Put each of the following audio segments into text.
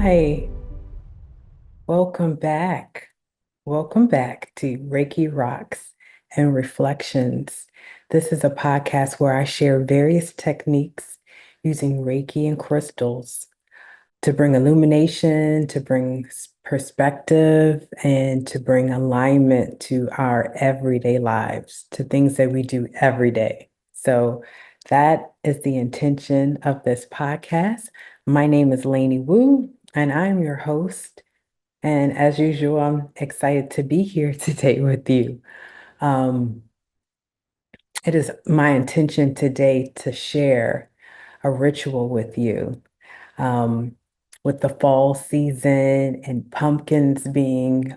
Hi, welcome back. Welcome back to Reiki Rocks and Reflections. This is a podcast where I share various techniques using Reiki and crystals to bring illumination, to bring perspective, and to bring alignment to our everyday lives, to things that we do every day. So that is the intention of this podcast. My name is Lainey Wu, and I'm your host. And as usual, I'm excited to be here today with you. Um, it is my intention today to share a ritual with you. Um, with the fall season and pumpkins being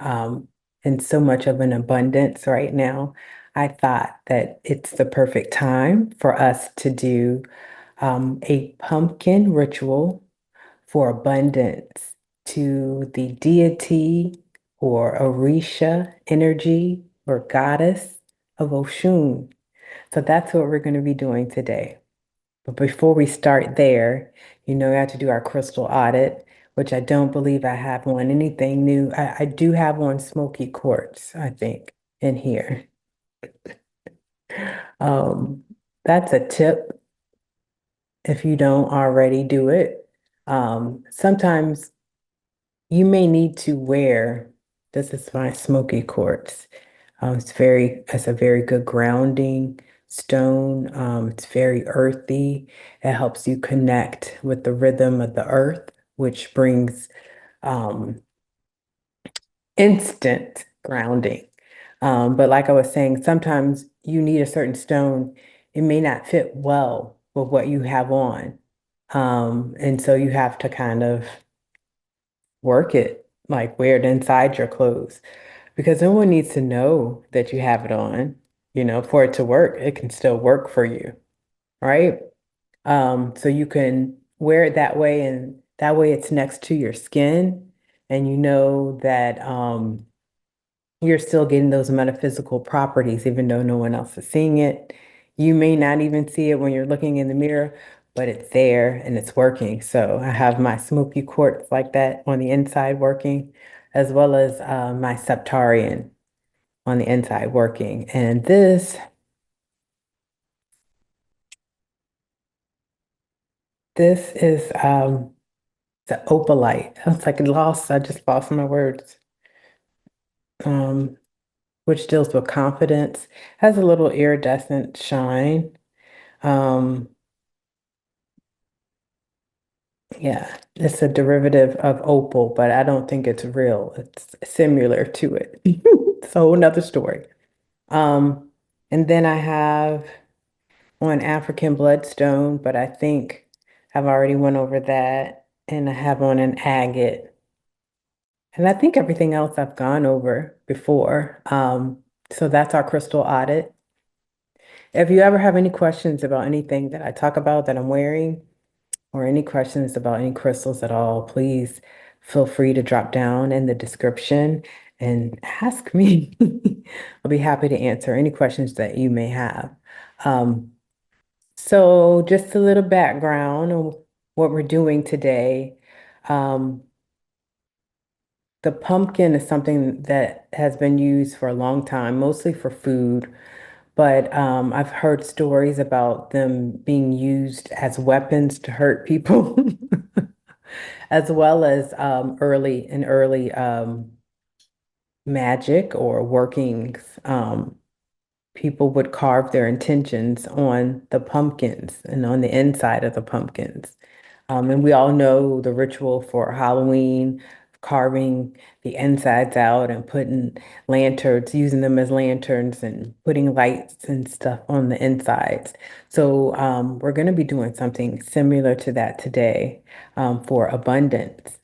in so much of an abundance right now, I thought that it's the perfect time for us to do a pumpkin ritual for abundance to the deity or orisha energy or goddess of Oshun. So that's what we're going to be doing today. But before we start there, we have to do our crystal audit, which I don't believe I have on anything new. I do have on smoky quartz, I think, in here. Um, that's a tip if you don't already do it. Sometimes you may need to wear, this is my smoky quartz. It's a very good grounding stone. It's very earthy. It helps you connect with the rhythm of the earth, which brings um, instant grounding. But like I was saying, sometimes you need a certain stone. It may not fit well with what you have on. And so you have to kind of work it, like wear it inside your clothes, because no one needs to know that you have it on, for it to work. It can still work for you, right? So you can wear it that way, and that way it's next to your skin, and you know that you're still getting those metaphysical properties, even though no one else is seeing it. You may not even see it when you're looking in the mirror, but it's there and it's working. So I have my smoky quartz like that on the inside working, as well as my septarian on the inside working. And this is the opalite. I just lost my words. Um, which deals with confidence, has a little iridescent shine. Um, Yeah, it's a derivative of opal, but I don't think it's real. It's similar to it. It's a whole nother story. Um, and then I have on African bloodstone, but I think I've already went over that. And I have on an agate. And I think everything else I've gone over before. So that's our crystal audit. If you ever have any questions about anything that I talk about that I'm wearing, or any questions about any crystals at all, please feel free to drop down in the description and ask me. I'll be happy to answer any questions that you may have. Um, so just a little background on what we're doing today. Um, the pumpkin is something that has been used for a long time, mostly for food, but I've heard stories about them being used as weapons to hurt people. As well as early magic or workings. People would carve their intentions on the pumpkins and on the inside of the pumpkins. And we all know the ritual for Halloween, carving the insides out and putting lanterns, using them as lanterns and putting lights and stuff on the insides. So we're going to be doing something similar to that today for abundance.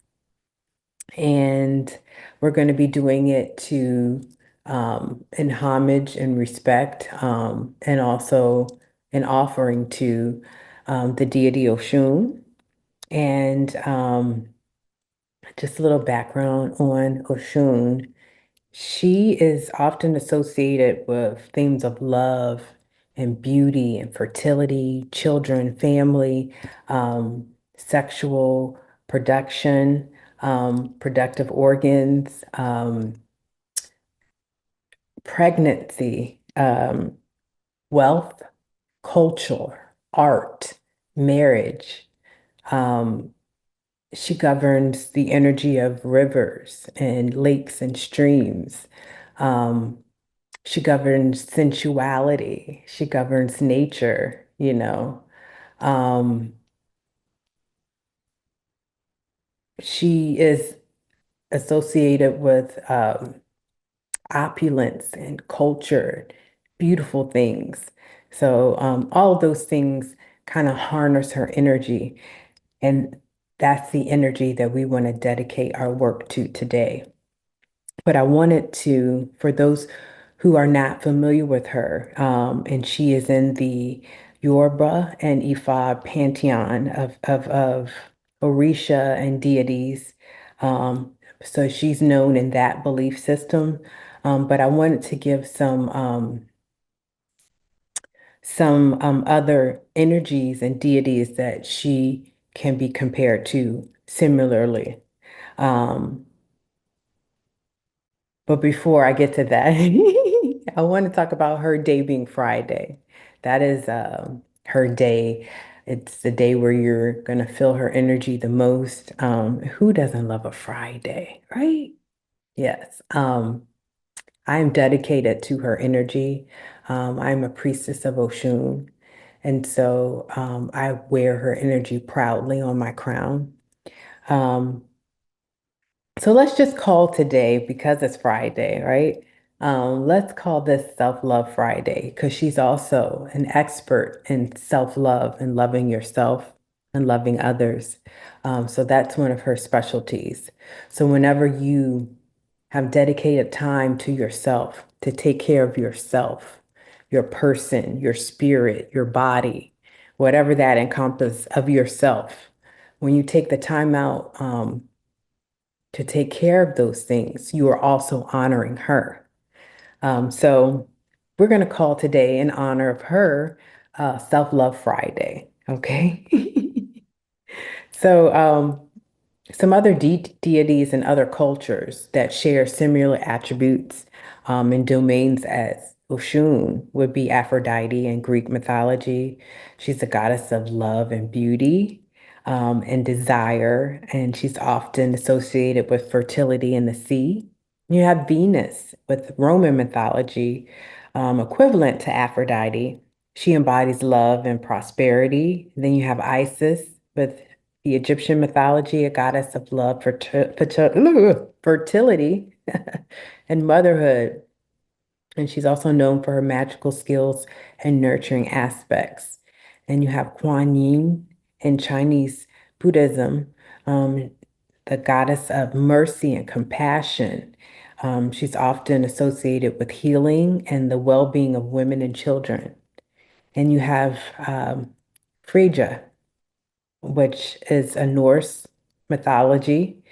And we're going to be doing it to in homage and respect, and also an offering to the deity Oshun. And just a little background on Oshun. She is often associated with themes of love and beauty and fertility, children, family, sexual production. productive organs, pregnancy, wealth, culture, art, marriage. Um, she governs the energy of rivers and lakes and streams. Um, she governs sensuality. She governs nature, you know. Um, she is associated with opulence and culture, beautiful things. So all of those things kind of harness her energy. And that's the energy that we want to dedicate our work to today. But I wanted to, for those who are not familiar with her, and she is in the Yoruba and Ifa pantheon of orisha and deities. So she's known in that belief system. But I wanted to give some other energies and deities that she can be compared to similarly. Um, but before I get to that, I want to talk about her day being Friday. That is her day. It's the day where you're going to feel her energy the most. Who doesn't love a Friday, right? Yes. I am dedicated to her energy. I'm a priestess of Oshun. And so I wear her energy proudly on my crown. Um, so let's just call today, because it's Friday, right? Let's call this Self-Love Friday because she's also an expert in self-love and loving yourself and loving others. So that's one of her specialties. So whenever you have dedicated time to yourself, to take care of yourself, your person, your spirit, your body, whatever that encompass of yourself, when you take the time out, to take care of those things, you are also honoring her. So we're going to call today in honor of her Self-Love Friday. Okay. So some other deities and other cultures that share similar attributes and domains as Oshun would be Aphrodite in Greek mythology. She's a goddess of love and beauty and desire, and she's often associated with fertility in the sea. You have Venus with Roman mythology, equivalent to Aphrodite. She embodies love and prosperity. Then you have Isis with the Egyptian mythology, a goddess of love, fertility, and motherhood. And she's also known for her magical skills and nurturing aspects. And you have Kuan Yin in Chinese Buddhism, um, the goddess of mercy and compassion. She's often associated with healing and the well-being of women and children. And you have Freyja, which is a Norse mythology.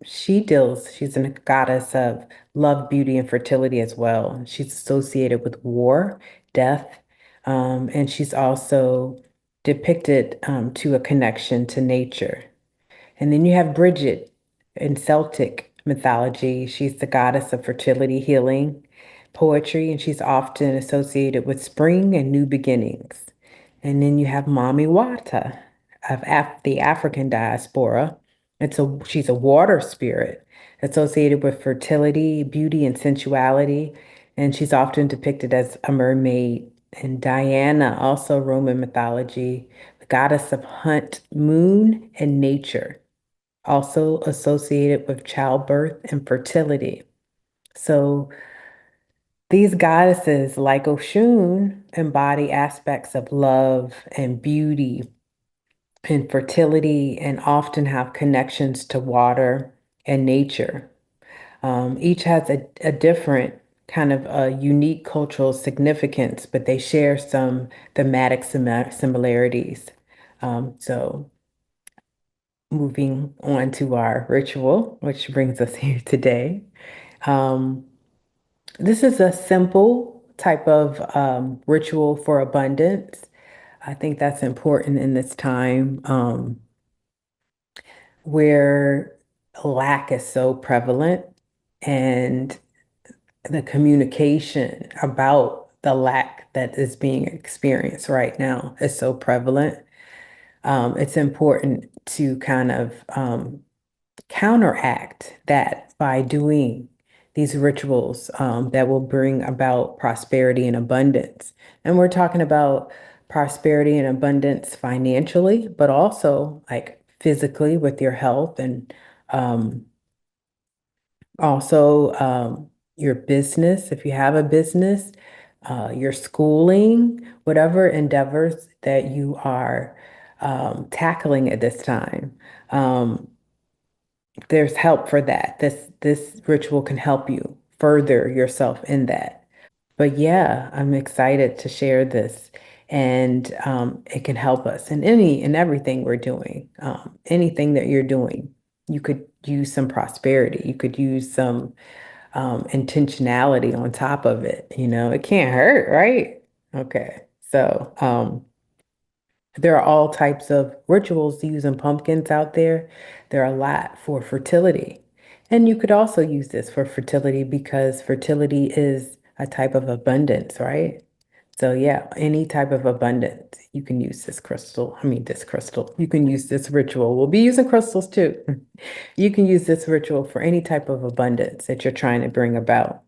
She's a goddess of love, beauty, and fertility as well. She's associated with war, death, and she's also depicted to a connection to nature. And then you have Brigid in Celtic mythology. She's the goddess of fertility, healing, poetry, and she's often associated with spring and new beginnings. And then you have Mami Wata of the African diaspora. She's a water spirit associated with fertility, beauty, and sensuality. And she's often depicted as a mermaid. And Diana, also Roman mythology, the goddess of hunt, moon, and nature, also associated with childbirth and fertility. So these goddesses, like Oshun, embody aspects of love and beauty and fertility and often have connections to water and nature. Each has a different kind of a unique cultural significance, but they share some thematic similarities. So moving on to our ritual, which brings us here today. Um, this is a simple type of ritual for abundance. I think that's important in this time where lack is so prevalent and the communication about the lack that is being experienced right now is so prevalent. It's important to kind of counteract that by doing these rituals that will bring about prosperity and abundance. And we're talking about prosperity and abundance financially, but also like physically with your health and um, also your business, if you have a business, your schooling, whatever endeavors that you are tackling at this time. Um, there's help for that. This ritual can help you further yourself in that. But yeah, I'm excited to share this, and it can help us in any and everything we're doing. Anything that you're doing, you could use some prosperity. You could use some intentionality on top of it. You know, it can't hurt, right? Okay, so there are all types of rituals using pumpkins out there. There are a lot for fertility. And you could also use this for fertility because fertility is a type of abundance, right? So yeah, any type of abundance, you can use this crystal. I mean, this crystal. You can use this ritual. We'll be using crystals too. You can use this ritual for any type of abundance that you're trying to bring about.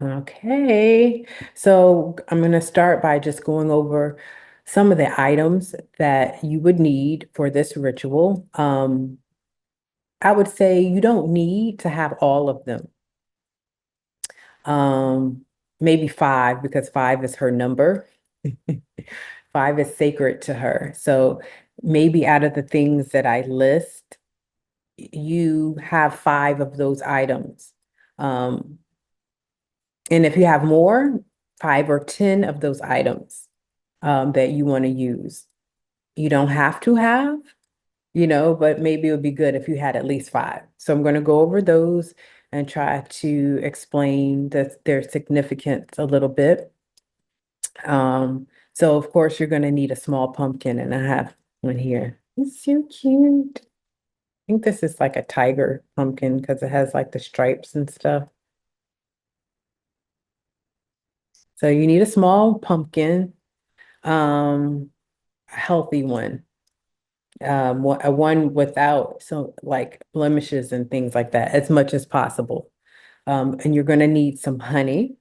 Okay, so I'm going to start by just going over some of the items that you would need for this ritual. I would say you don't need to have all of them. Um, Maybe five, because five is her number. Five is sacred to her. So maybe out of the things that I list, you have five of those items. Um, And if you have more, 5 or 10 of those items that you want to use. You don't have to have, but maybe it would be good if you had at least five. So I'm going to go over those and try to explain their significance a little bit. So of course you're going to need a small pumpkin, and I have one here. It's so cute. I think this is like a tiger pumpkin because it has like the stripes and stuff. So you need a small pumpkin. A healthy one, a one without so like blemishes and things like that, as much as possible. And you're going to need some honey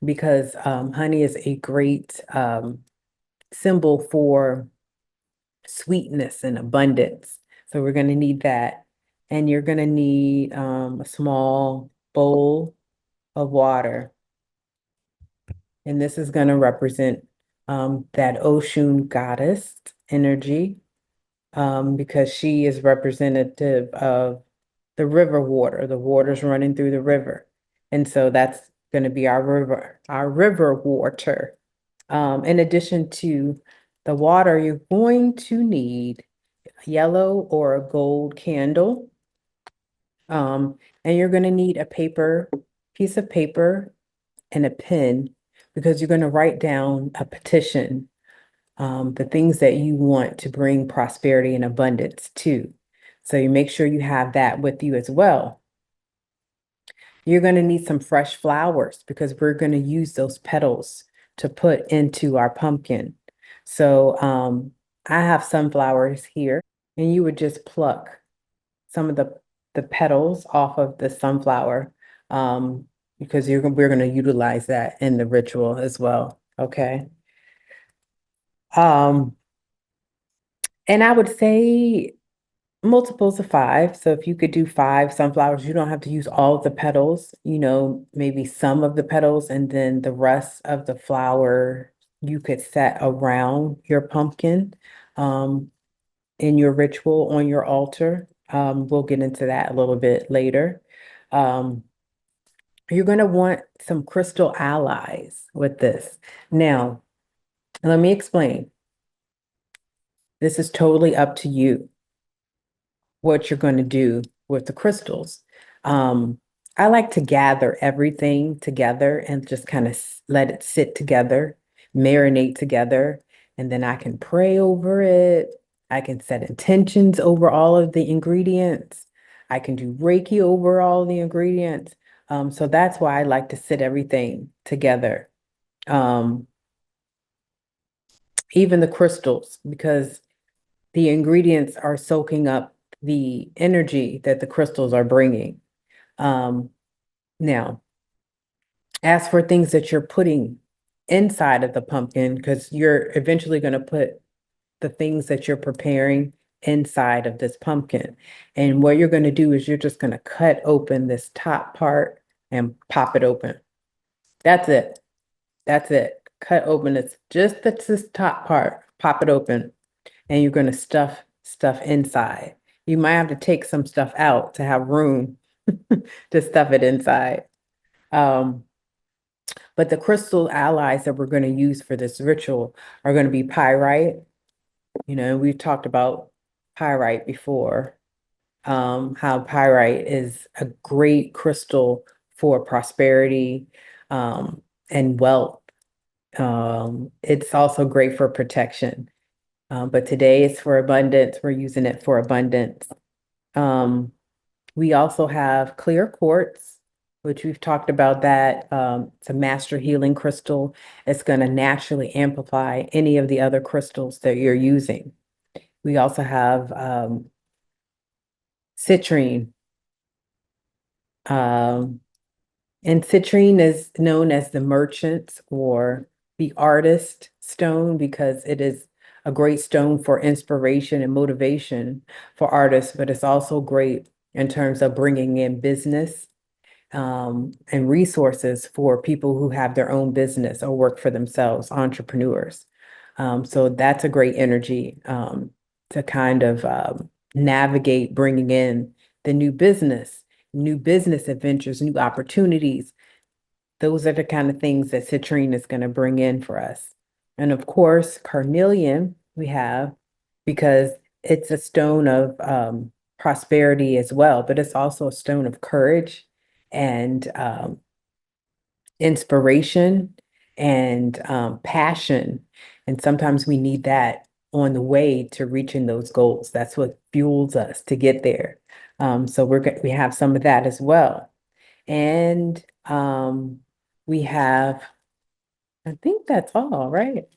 because honey is a great symbol for sweetness and abundance. So we're going to need that. And you're going to need a small bowl of water. And this is going to represent that Oshun goddess energy because she is representative of the river water. The water's running through the river. And so that's going to be our river water. In addition to the water, you're going to need a yellow or a gold candle. And you're going to need piece of paper and a pen because you're going to write down a petition, the things that you want to bring prosperity and abundance to. So you make sure you have that with you as well. You're going to need some fresh flowers because we're going to use those petals to put into our pumpkin. So I have sunflowers here, and you would just pluck some of the petals off of the sunflower because we're going to utilize that in the ritual as well. Okay. Um, and I would say multiples of five. So if you could do 5 sunflowers, you don't have to use all of the petals, maybe some of the petals, and then the rest of the flower you could set around your pumpkin um, in your ritual on your altar. We'll get into that a little bit later. Um, you're going to want some crystal allies with this. Now, let me explain. This is totally up to you what you're going to do with the crystals. Um, I like to gather everything together and just kind of let it sit together, marinate together, and then I can pray over it. I can set intentions over all of the ingredients. I can do Reiki over all the ingredients. So that's why I like to sit everything together. Um, even the crystals, because the ingredients are soaking up the energy that the crystals are bringing. Um, Now, as for things that you're putting inside of the pumpkin, because you're eventually going to put the things that you're preparing inside of this pumpkin. And what you're going to do is you're just going to cut open this top part and pop it open. That's it. That's it. Cut open this top part, pop it open, and you're going to stuff inside. You might have to take some stuff out to have room to stuff it inside. Um, but the crystal allies that we're going to use for this ritual are going to be pyrite. You know, we've talked about pyrite before, how pyrite is a great crystal for prosperity, and wealth. It's also great for protection. But today it's for abundance. We're using it for abundance. Um, we also have clear quartz, which we've talked about that. It's a master healing crystal. It's going to naturally amplify any of the other crystals that you're using. We also have citrine. Um, and citrine is known as the merchant's or the artist stone because it is a great stone for inspiration and motivation for artists, but it's also great in terms of bringing in business, and resources for people who have their own business or work for themselves, entrepreneurs. So that's a great energy, to kind of navigate bringing in the new business adventures, new opportunities. Those are the kind of things that citrine is going to bring in for us. And of course, carnelian we have because it's a stone of prosperity as well, but it's also a stone of courage and inspiration and passion. And sometimes we need that on the way to reaching those goals. That's what fuels us to get there. So we have some of that as well. And we have, I think that's all, right?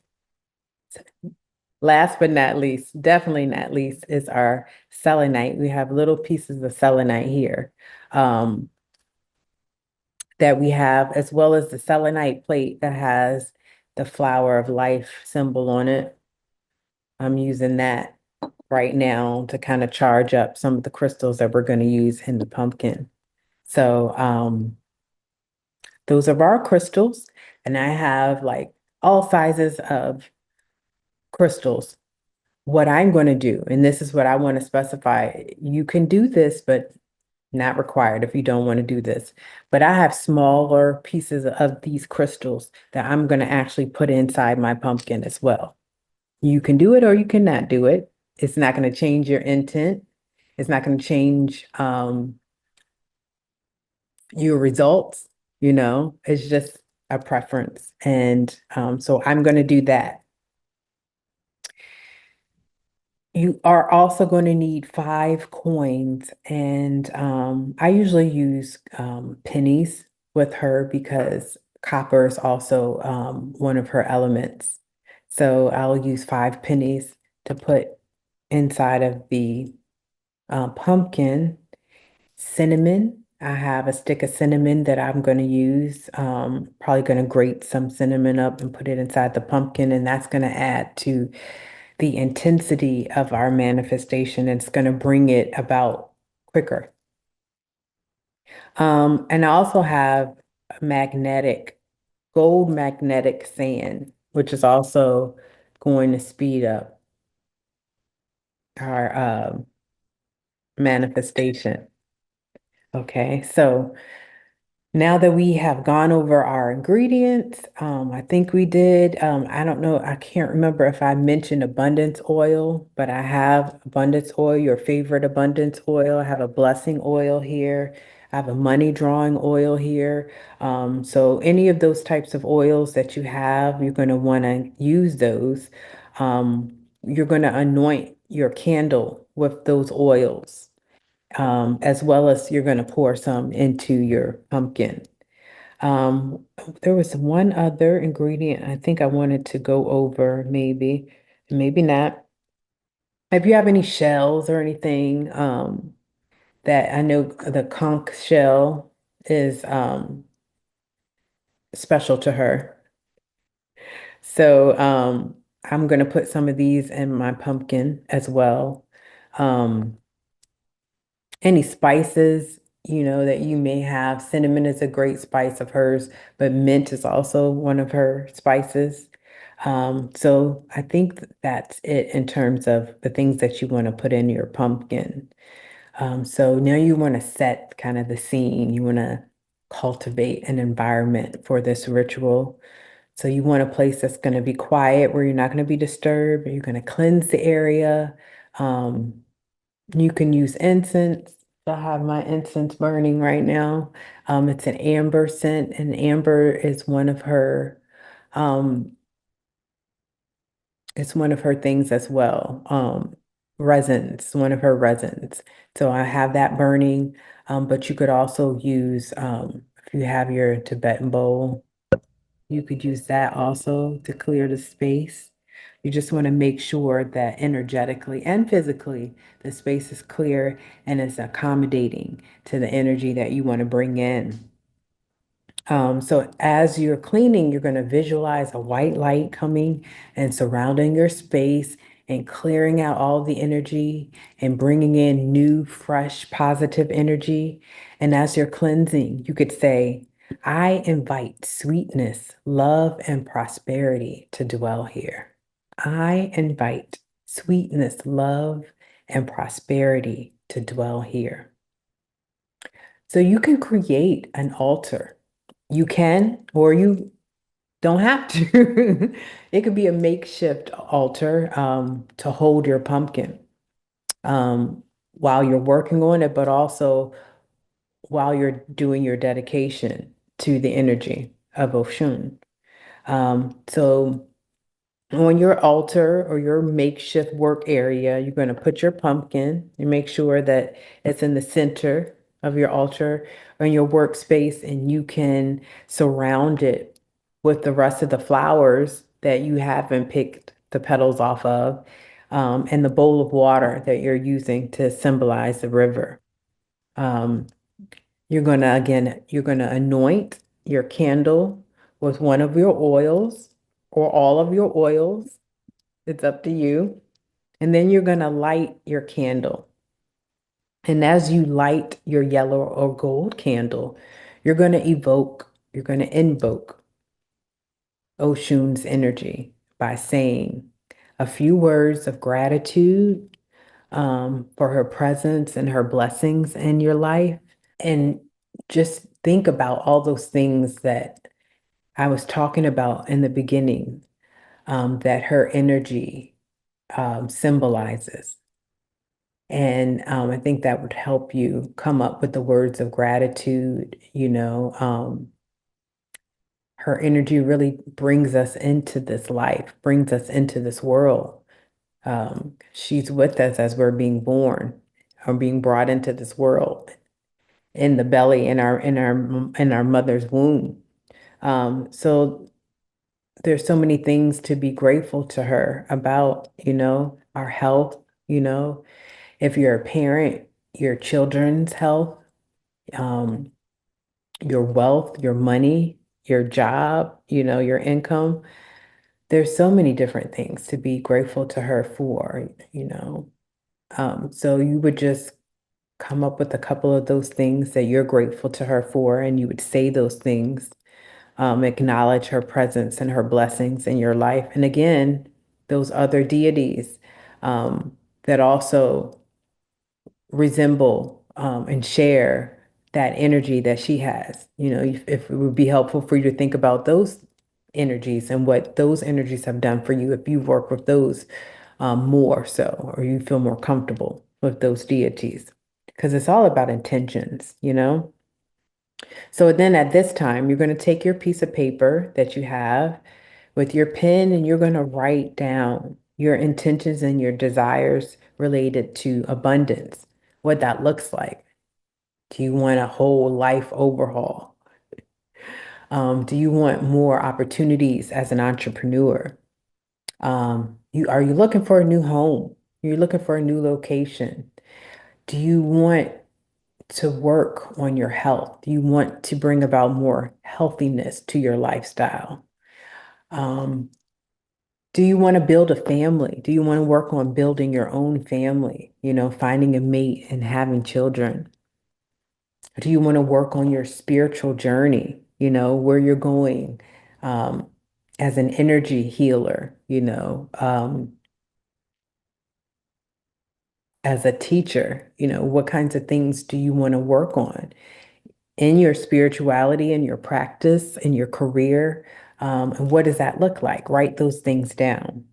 Last but not least, definitely not least, is our selenite. We have little pieces of selenite here. That we have, as well as the selenite plate that has the flower of life symbol on it. I'm using that right now to kind of charge up some of the crystals that we're going to use in the pumpkin. So those are our crystals, and I have like all sizes of crystals. What I'm going to do, and this is what I want to specify, you can do this, but not required if you don't want to do this. But I have smaller pieces of these crystals that I'm going to actually put inside my pumpkin as well. You can do it or you cannot do it. It's not going to change your intent. It's not going to change your results. It's just a preference. And so I'm going to do that. You are also going to need 5 coins, and I usually use pennies with her because copper is also one of her elements. So I'll use 5 pennies to put inside of the pumpkin. Cinnamon. I have a stick of cinnamon that I'm going to use. Probably going to grate some cinnamon up and put it inside the pumpkin, and that's going to add to the intensity of our manifestation. It's going to bring it about quicker. And I also have magnetic, gold magnetic sand, which is also going to speed up our manifestation. Okay, so now that we have gone over our ingredients, I think we did. I don't know, I can't remember if I mentioned abundance oil, but I have abundance oil, your favorite abundance oil. I have a blessing oil here. I have a money drawing oil here. So any of those types of oils that you have, you're going to want to use those. You're going to anoint your candle with those oils, as well as you're going to pour some into your pumpkin. Um, there was one other ingredient I think I wanted to go over, maybe, maybe not. If you have any shells or anything, that I know the conch shell is special to her. So I'm gonna put some of these in my pumpkin as well. Um, any spices, that you may have. Cinnamon is a great spice of hers, but mint is also one of her spices. So I think that's it in terms of the things that you want to put in your pumpkin. So now you want to set kind of the scene. You want to cultivate an environment for this ritual. So you want a place that's going to be quiet, where you're not going to be disturbed. You're going to cleanse the area. Um, you can use incense. I have my incense burning right now. It's an amber scent, and amber is um, it's one of her things as well. Resins, one of her resins. So I have that burning. But you could also use, if you have your Tibetan bowl, you could use that also to clear the space. You just want to make sure that energetically and physically the space is clear and is accommodating to the energy that you want to bring in. So as you're cleaning, you're going to visualize a white light coming and surrounding your space and clearing out all the energy and bringing in new, fresh, positive energy. And as you're cleansing, you could say, I invite sweetness, love, and prosperity to dwell here. I invite sweetness, love, and prosperity to dwell here. So you can create an altar. You can, or you don't have to. It could be a makeshift altar to hold your pumpkin while you're working on it, but also while you're doing your dedication to the energy of Oshun. So on your altar or your makeshift work area, you're going to put your pumpkin and make sure that it's in the center of your altar or in your workspace, and you can surround it with the rest of the flowers that you haven't picked the petals off of, and the bowl of water that you're using to symbolize the river. Um, you're gonna anoint your candle with one of your oils or all of your oils. It's up to you. And then you're going to light your candle. And as you light your yellow or gold candle, you're going to invoke Oshun's energy by saying a few words of gratitude for her presence and her blessings in your life. And just think about all those things that I was talking about in the beginning, that her energy symbolizes. And I think that would help you come up with the words of gratitude. Her energy really brings us into this life, brings us into this world. She's with us as we're being born or being brought into this world in the belly, in our mother's womb. So there's so many things to be grateful to her about, our health, you know. If you're a parent, your children's health, um, your wealth, your money, your job, your income. There's so many different things to be grateful to her for. So you would just come up with a couple of those things that you're grateful to her for, and you would say those things, acknowledge her presence and her blessings in your life. And again, those other deities that also resemble and share that energy that she has. If it would be helpful for you to think about those energies and what those energies have done for you, if you work with those more so, or you feel more comfortable with those deities, because it's all about intentions. So then at this time, you're going to take your piece of paper that you have with your pen, and you're going to write down your intentions and your desires related to abundance, what that looks like. Do you want a whole life overhaul? Do you want more opportunities as an entrepreneur? Are you looking for a new home? You're looking for a new location. Do you want to work on your health? Do you want to bring about more healthiness to your lifestyle? Um, do you want to build a family? Do you want to work on building your own family? Finding a mate and having children? Do you want to work on your spiritual journey? Where you're going, um, as an energy healer, as a teacher, what kinds of things do you want to work on in your spirituality, in your practice, in your career? And what does that look like? Write those things down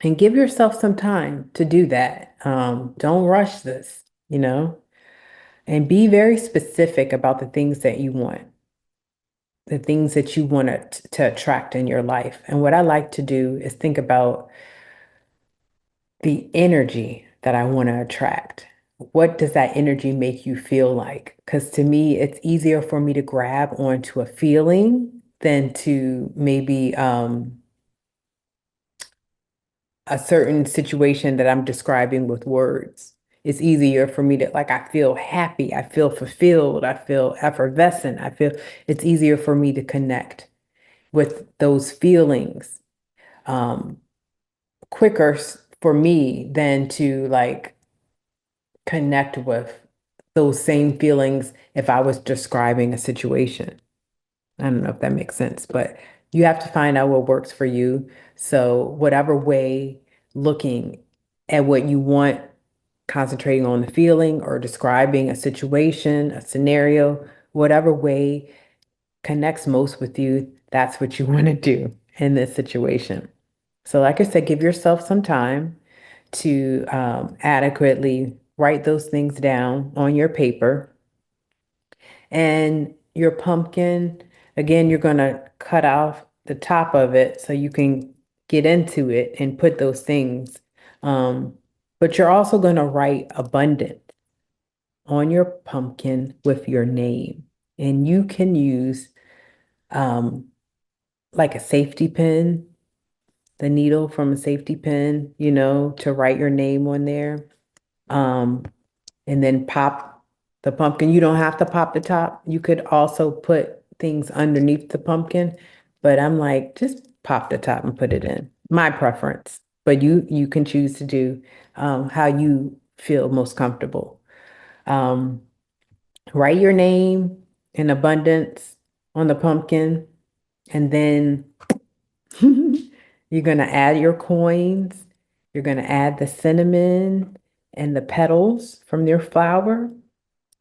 and give yourself some time to do that. Don't rush this, and be very specific about the things that you want to attract in your life. And what I like to do is think about the energy that I want to attract. What does that energy make you feel like? Because to me, it's easier for me to grab onto a feeling than to maybe a certain situation that I'm describing with words. It's easier for me to, like, I feel happy, I feel fulfilled, I feel effervescent, it's easier for me to connect with those feelings um, quicker for me than to like connect with those same feelings if I was describing a situation. I don't know if that makes sense, but you have to find out what works for you. So, whatever way, looking at what you want, concentrating on the feeling or describing a situation, a scenario, whatever way connects most with you, that's what you want to do in this situation. So, like I said, give yourself some time to adequately write those things down on your paper. And your pumpkin, again, you're going to cut off the top of it so you can get into it and put those things. Um, but you're also going to write abundant on your pumpkin with your name. And you can use um, like a safety pin, the needle from a safety pin, to write your name on there. Um, and then pop the pumpkin. You don't have to pop the top. You could also put things underneath the pumpkin, but I'm like, just pop the top and put it in. My preference, but you can choose to do how you feel most comfortable. Um, Write your name in abundance on the pumpkin, and then you're gonna add your coins. You're gonna add the cinnamon and the petals from your flower.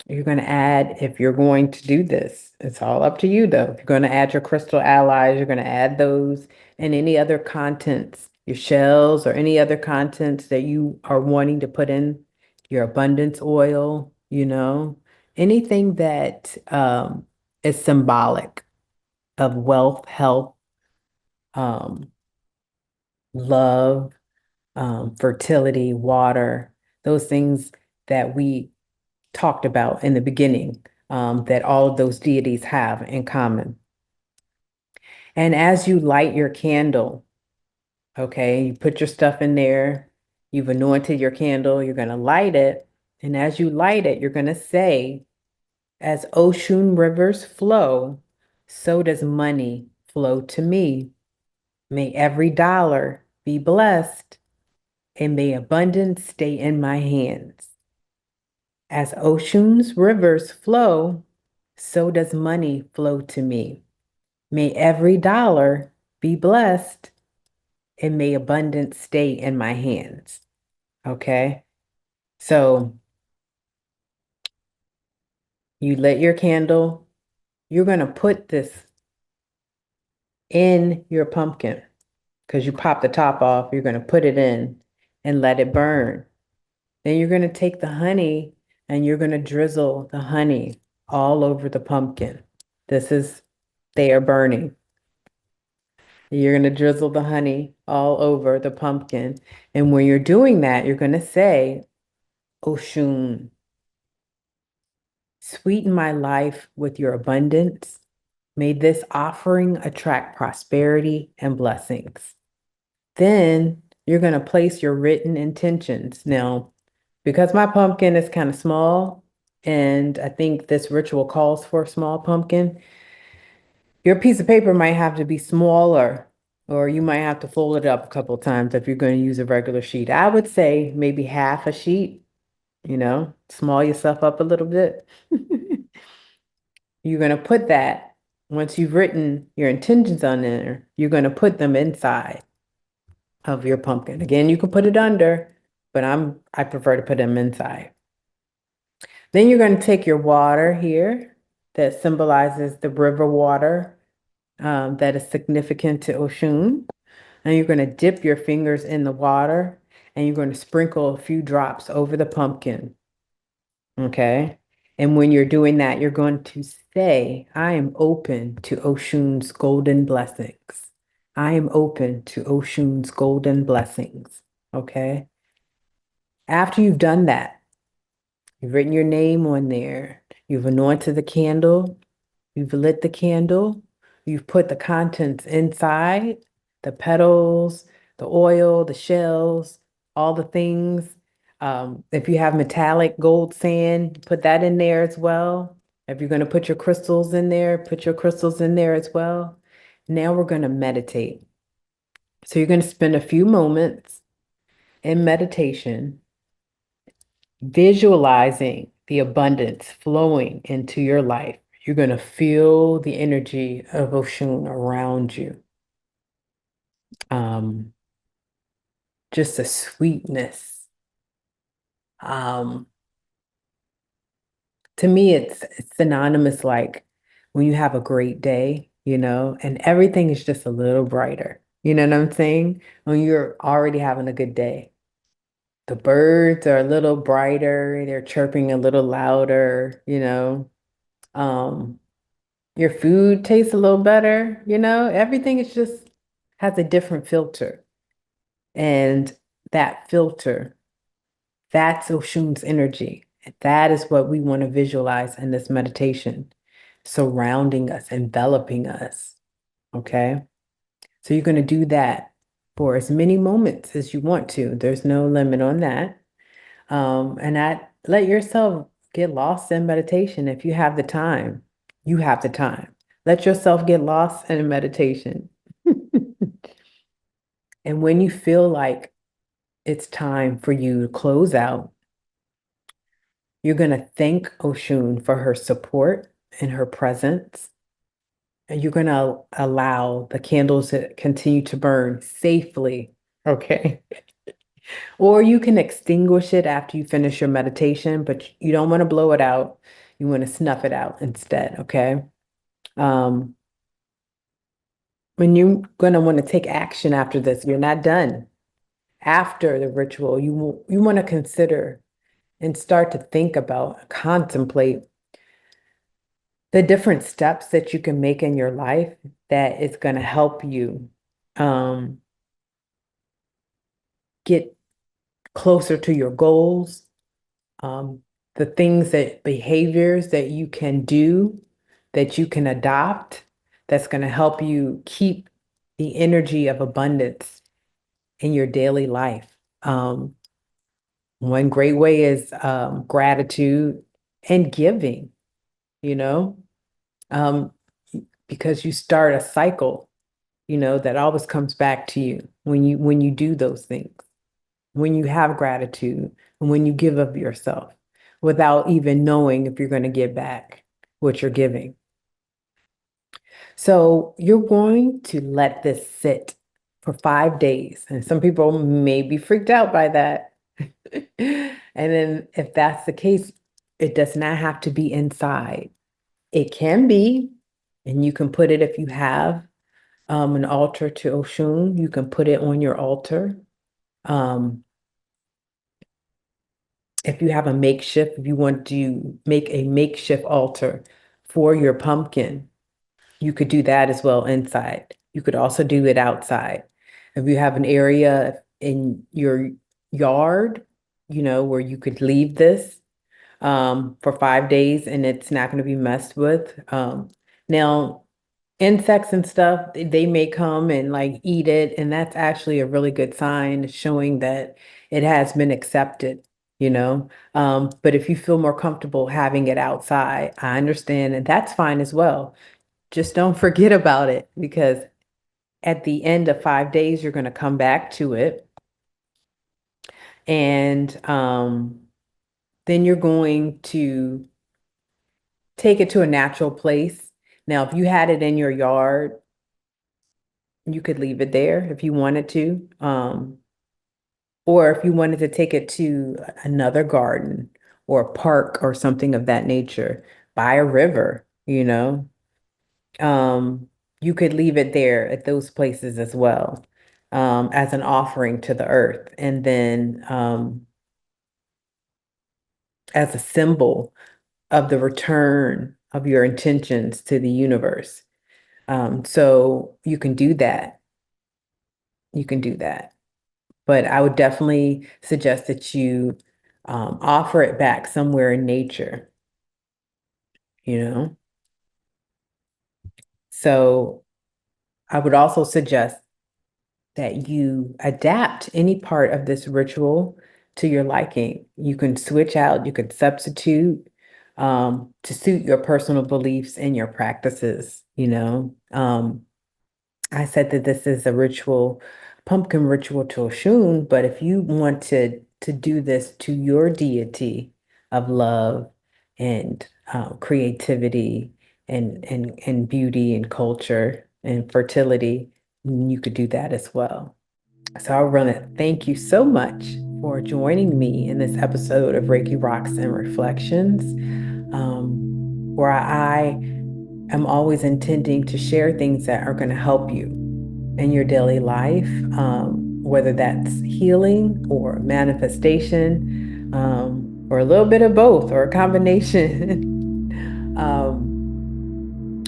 You're going to add, if you're going to do this, it's all up to you though. If you're going to add your crystal allies, you're going to add those and any other contents, your shells or any other contents that you are wanting to put in, your abundance oil, anything that is symbolic of wealth, health, um, love, fertility, water, those things that we talked about in the beginning, that all of those deities have in common. And as you light your candle, okay, you put your stuff in there, you've anointed your candle, you're going to light it. And as you light it, you're going to say, as ocean rivers flow, so does money flow to me. May every dollar be blessed, and may abundance stay in my hands. As oceans, rivers flow, so does money flow to me. May every dollar be blessed, and may abundance stay in my hands. Okay? So you lit your candle. You're going to put this in your pumpkin because you pop the top off. You're going to put it in and let it burn. Then you're going to take the honey and you're going to drizzle the honey all over the pumpkin. They are burning. You're going to drizzle the honey all over the pumpkin. And when you're doing that, you're going to say, Oshun, sweeten my life with your abundance. May this offering attract prosperity and blessings. Then you're going to place your written intentions. Now, because my pumpkin is kind of small, and I think this ritual calls for a small pumpkin, your piece of paper might have to be smaller, or you might have to fold it up a couple of times if you're going to use a regular sheet. I would say maybe half a sheet, small yourself up a little bit. You're going to put that, once you've written your intentions on there, you're going to put them inside of your pumpkin. Again, you can put it under, but I prefer to put them inside. Then you're going to take your water here that symbolizes the river water that is significant to Oshun. And you're going to dip your fingers in the water and you're going to sprinkle a few drops over the pumpkin. Okay. And when you're doing that, you're going to say, I am open to Oshun's golden blessings. I am open to Oshun's golden blessings. Okay. After you've done that, you've written your name on there, you've anointed the candle, you've lit the candle, you've put the contents inside, the petals, the oil, the shells, all the things. If you have metallic gold sand, put that in there as well. If you're going to put your crystals in there, put your crystals in there as well. Now we're going to meditate. So you're going to spend a few moments in meditation, visualizing the abundance flowing into your life. You're going to feel the energy of Oshun around you. Um, just a sweetness. Um, to me, it's synonymous like when you have a great day, and everything is just a little brighter. You know what I'm saying? When you're already having a good day. The birds are a little brighter, they're chirping a little louder. Um, your food tastes a little better. Everything is just has a different filter. And that filter, that's Oshun's energy. That is what we want to visualize in this meditation, surrounding us, enveloping us. Okay. So you're going to do that for as many moments as you want to. There's no limit on that. And that let yourself get lost in meditation if you have the time. You have the time. Let yourself get lost in meditation. And when you feel like it's time for you to close out, you're going to thank Oshun for her support and her presence. And you're going to allow the candles to continue to burn safely. Okay. Or you can extinguish it after you finish your meditation, but you don't want to blow it out. You want to snuff it out instead. Okay. Um, when you're going to want to take action after this, you're not done. After the ritual, you want to consider and start to think about, contemplate the different steps that you can make in your life that is going to help you um, get closer to your goals, um, the behaviors that you can do, that you can adopt, that's going to help you keep the energy of abundance in your daily life. One great way is gratitude and giving, you know, um, because you start a cycle, that always comes back to you when you do those things, when you have gratitude, and when you give of yourself without even knowing if you're going to get back what you're giving. So you're going to let this sit for 5 days. And some people may be freaked out by that. And then if that's the case, it does not have to be inside. It can be, and you can put it if you have an altar to Oshun, you can put it on your altar. Um, if you have if you want to make a makeshift altar for your pumpkin, you could do that as well inside. You could also do it outside. If you have an area in your yard, where you could leave this for 5 days and it's not going to be messed with. Now, insects and stuff, they may come and like eat it, and that's actually a really good sign showing that it has been accepted. But if you feel more comfortable having it outside, I understand, and that's fine as well. Just don't forget about it, because at the end of 5 days, you're going to come back to it. And then you're going to take it to a natural place. Now, if you had it in your yard, you could leave it there if you wanted to. Or if you wanted to take it to another garden or a park or something of that nature, by a river. Um, you could leave it there at those places as well, as an offering to the earth. And then as a symbol of the return of your intentions to the universe. So you can do that. You can do that. But I would definitely suggest that you offer it back somewhere in nature, you know? So I would also suggest that you adapt any part of this ritual to your liking. You can switch out, you can substitute to suit your personal beliefs and your practices. I said that this is a ritual, pumpkin ritual to Oshun, but if you want to do this to your deity of love and creativity and beauty and culture and fertility, you could do that as well. So I want to thank you so much for joining me in this episode of Reiki Rocks and Reflections, where I am always intending to share things that are going to help you in your daily life, whether that's healing or manifestation, or a little bit of both or a combination.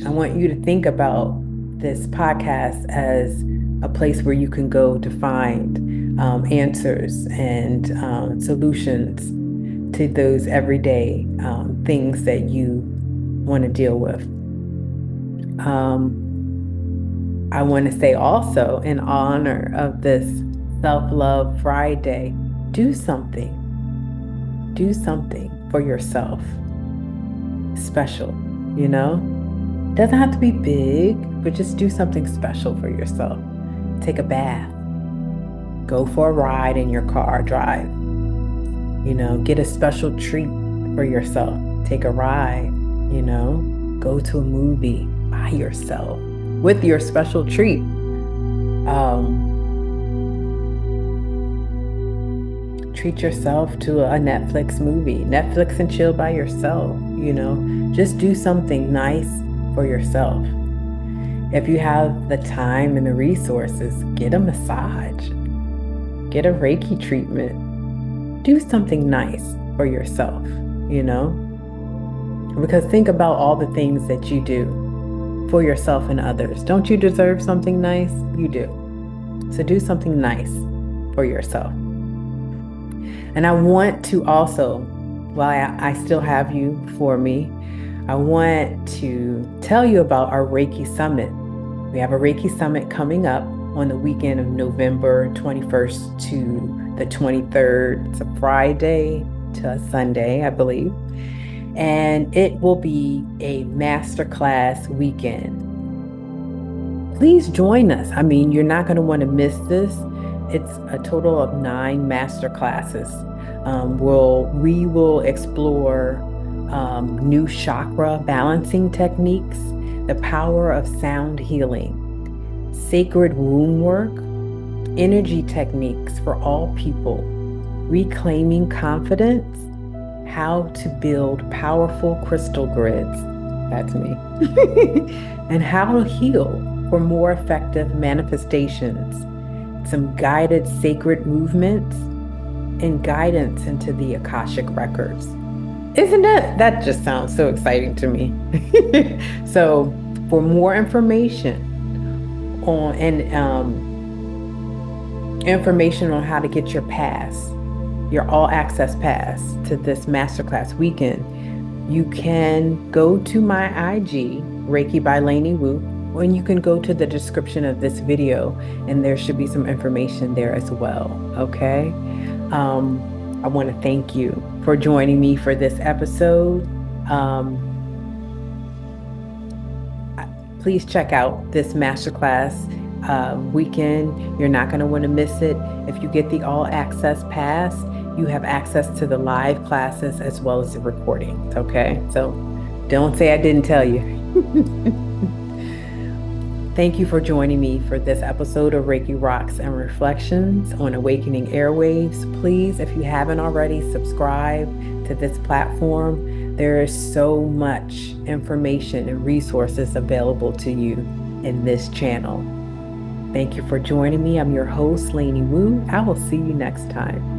I want you to think about this podcast as a place where you can go to find answers and solutions to those everyday things that you want to deal with. I want to say also, in honor of this Self-Love Friday, do something. Do something for yourself special, Doesn't have to be big, but just do something special for yourself. Take a bath. Go for a ride in your car, drive. Get a special treat for yourself. Take a ride, go to a movie by yourself with your special treat. Treat yourself to a Netflix movie. Netflix and chill by yourself, Just do something nice for yourself. If you have the time and the resources, get a massage. Get a Reiki treatment. Do something nice for yourself, Because think about all the things that you do for yourself and others. Don't you deserve something nice? You do. So do something nice for yourself. And I want to also, while I still have you for me, I want to tell you about our Reiki Summit. We have a Reiki Summit coming up on the weekend of November 21st to the 23rd. It's a Friday to a Sunday, I believe. And it will be a masterclass weekend. Please join us. I mean, you're not going to want to miss this. It's a total of 9 masterclasses. We will explore new chakra balancing techniques, the power of sound healing, sacred womb work, energy techniques for all people, reclaiming confidence, how to build powerful crystal grids, that's me, and how to heal for more effective manifestations, some guided sacred movements, and guidance into the Akashic records. Isn't it? That just sounds so exciting to me. So for more information on and information on how to get your pass, your all access pass to this masterclass weekend, you can go to my IG, Reiki by Lainey Wu, and you can go to the description of this video, and there should be some information there as well. Okay. I want to thank you for joining me for this episode. Please check out this masterclass weekend. You're not going to want to miss it. If you get the all access pass, you have access to the live classes as well as the recordings. Okay. So don't say I didn't tell you. Thank you for joining me for this episode of Reiki Rocks and Reflections on Awakening Airwaves. Please, if you haven't already, subscribe to this platform. There is so much information and resources available to you in this channel. Thank you for joining me. I'm your host, Lainey Wu. I will see you next time.